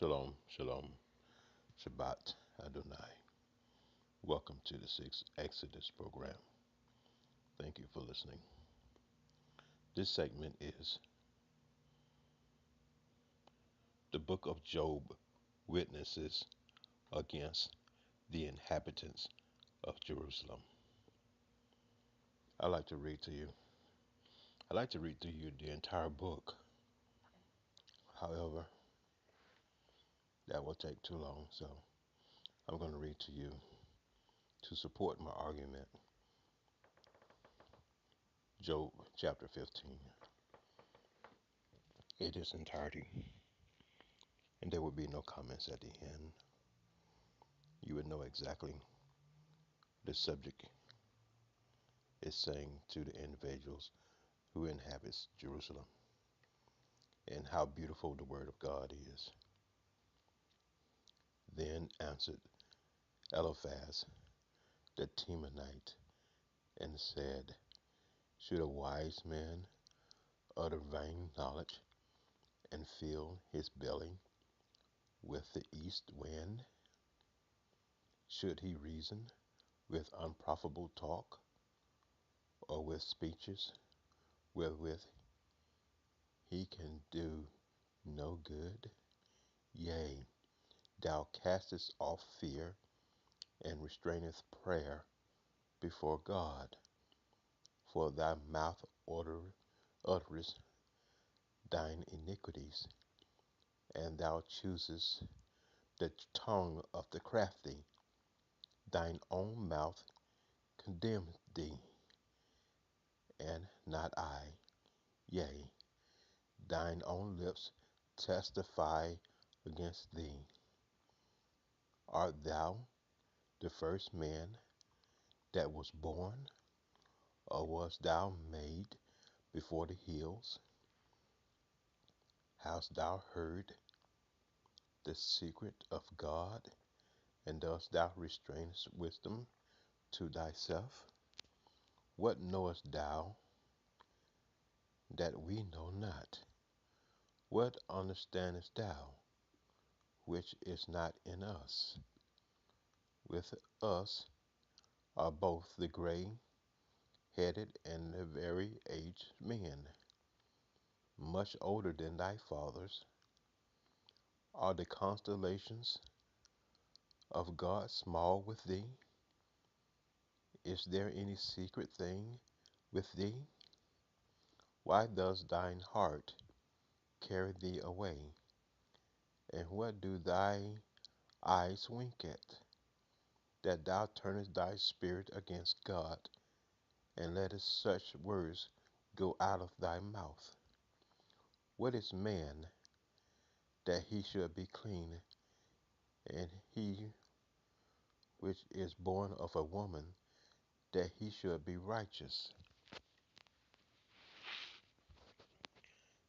Shalom, shalom, Shabbat Adonai. Welcome to the Sixth Exodus program. Thank you for listening. This segment is the book of Job witnesses against the inhabitants of Jerusalem. I like to read to you. I like to read to you the entire book. However, that will take too long, so I'm going to read to you to support my argument. Job chapter 15 in its entirety, and there will be no comments at the end. You would know exactly the subject is saying to the individuals who inhabits Jerusalem and how beautiful the word of God is. Then answered Eliphaz the Temanite and said, should a wise man utter vain knowledge and fill his belly with the east wind? Should he reason with unprofitable talk, or with speeches wherewith he can do no good? Yea, thou castest off fear and restraineth prayer before God, for thy mouth uttereth thine iniquities, and thou choosest the tongue of the crafty. Thine own mouth condemneth thee, and not I. Yea, thine own lips testify against thee. Art thou the first man that was born, or wast thou made before the hills? Hast thou heard the secret of God, and dost thou restrain wisdom to thyself? What knowest thou that we know not? What understandest thou which is not in us? With us are both the gray-headed and the very aged men, much older than thy fathers. Are the constellations of God small with thee? Is there any secret thing with thee? Why does thine heart carry thee away? And what do thy eyes wink at? That thou turnest thy spirit against God, and lettest such words go out of thy mouth? What is man that he should be clean, and he which is born of a woman that he should be righteous?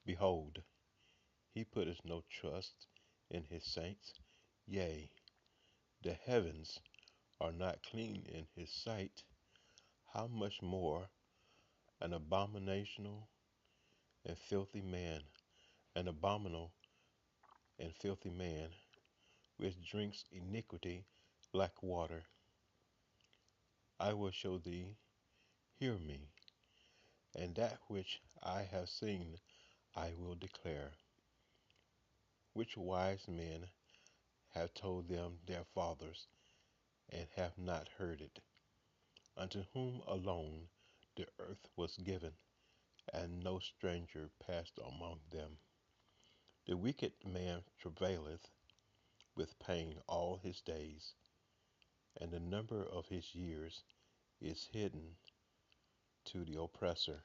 Behold, he putteth no trust in his saints. Yea, the heavens are not clean in his sight. How much more an abominable and filthy man, an abominable and filthy man, which drinks iniquity like water? I will show thee, hear me, and that which I have seen I will declare, which wise men have told them their fathers, and have not heard it, unto whom alone the earth was given, and no stranger passed among them. The wicked man travaileth with pain all his days, and the number of his years is hidden to the oppressor.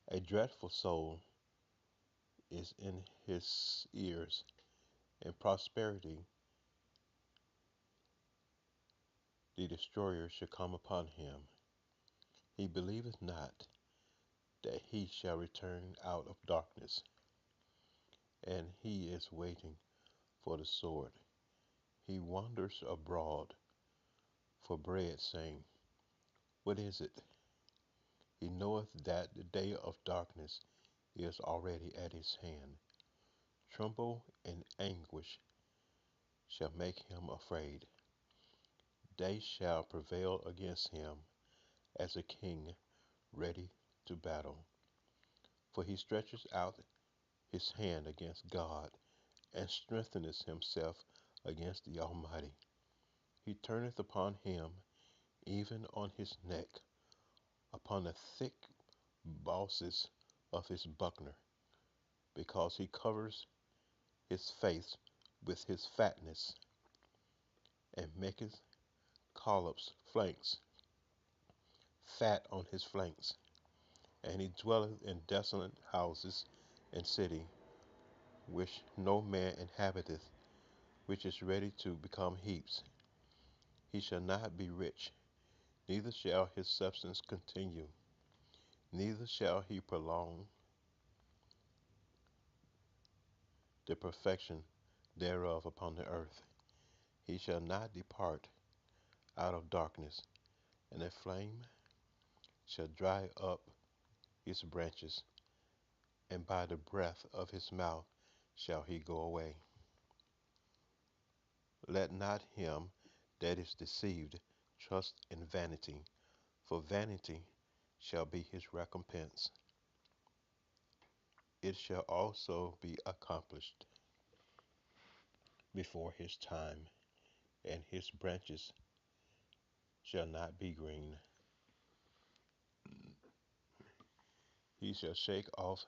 A dreadful soul is in his ears, and prosperity the destroyer shall come upon him. He believeth not that he shall return out of darkness, and he is waiting for the sword. He wanders abroad for bread, saying, what is it? He knoweth that the day of darkness is already at his hand. Tremble in anguish shall make him afraid. They shall prevail against him as a king ready to battle. For he stretches out his hand against God, and strengtheneth himself against the Almighty. He turneth upon him, even on his neck, upon the thick bosses of his buckler, because he covers his face with his fatness, and maketh collops flanks fat on his flanks. And he dwelleth in desolate houses and city, which no man inhabiteth, which is ready to become heaps. He shall not be rich, neither shall his substance continue, neither shall he prolong the perfection thereof upon the earth. He shall not depart out of darkness, and a flame shall dry up his branches, and by the breath of his mouth shall he go away. Let not him that is deceived trust in vanity, for vanity shall be his recompense. It shall also be accomplished before his time, and his branches shall not be green. He shall shake off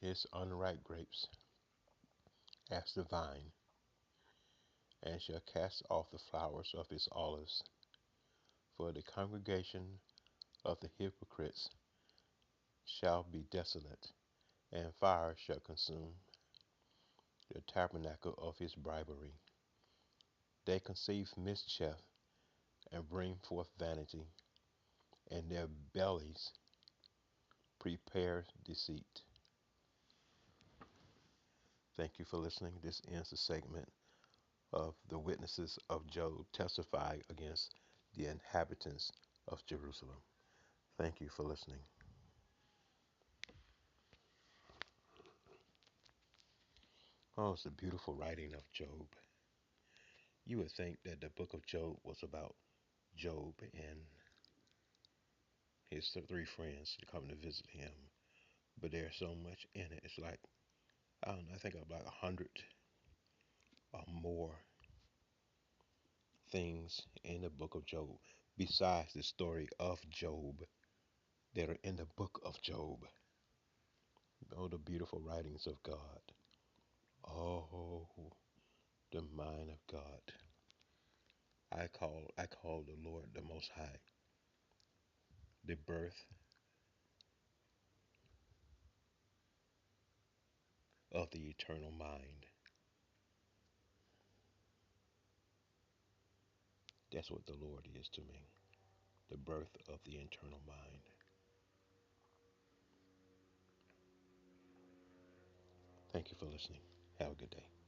his unripe grapes as the vine, and shall cast off the flowers of his olives. For the congregation of the hypocrites shall be desolate, and fire shall consume the tabernacle of his bribery. They conceive mischief and bring forth vanity, and their bellies prepare deceit. Thank you for listening. This ends the segment of the witnesses of Job testify against the inhabitants of Jerusalem. Thank you for listening. Oh, it's the beautiful writing of Job. You would think that the book of Job was about Job and his three friends coming to visit him, but there's so much in it. It's like, I don't know, I think about 100 or more things in the book of Job besides the story of Job that are in the book of Job. Oh, the beautiful writings of God. Oh, the mind of God. I call the Lord the Most High. The birth of the eternal mind. That's what the Lord is to me. The birth of the eternal mind. Thank you for listening. Have a good day.